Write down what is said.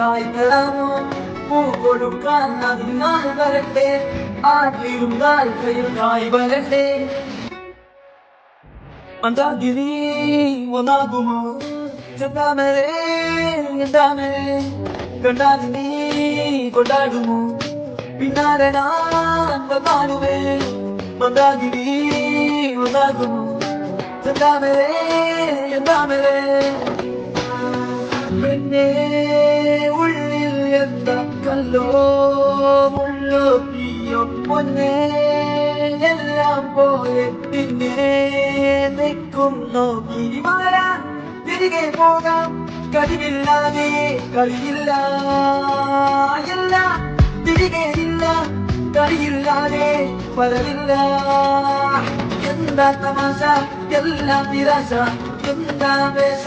മുട്ടായി തരാമോ പൂ കൊടുക്കാൻ അതിനാൾ വരട്ടെ ആട്ടിരുന്നാൽ കയ്യിൽ വരട്ടെ മന്ദാകിനി ഒന്നാകുമോ ചെന്താമരേ എന്താമരേ കണ്ടാൽ നീ കൊണ്ടാടുമോ പിന്നാലെ ഞാൻ വന്നാലുമേ മന്ദാകിനി ഒന്നാകുമോ ചെന്താമരേ എന്താമരേ പിന്നെ ഉള്ളിൽ എന്താ കല്ലോ മുള്ളോ തീയോ പൊന്നേ എല്ലാം പോലെ പിന്നെ നിൽക്കും നോക്കി വരാൻ തിരികെ പോകാം കഴിവില്ലാതെ കളിയില്ല എല്ലാം തിരികെ ഇല്ല കളിയില്ലാതെ പലരില്ല എന്താ തമാശ എല്ലാം നിരാശ എന്താ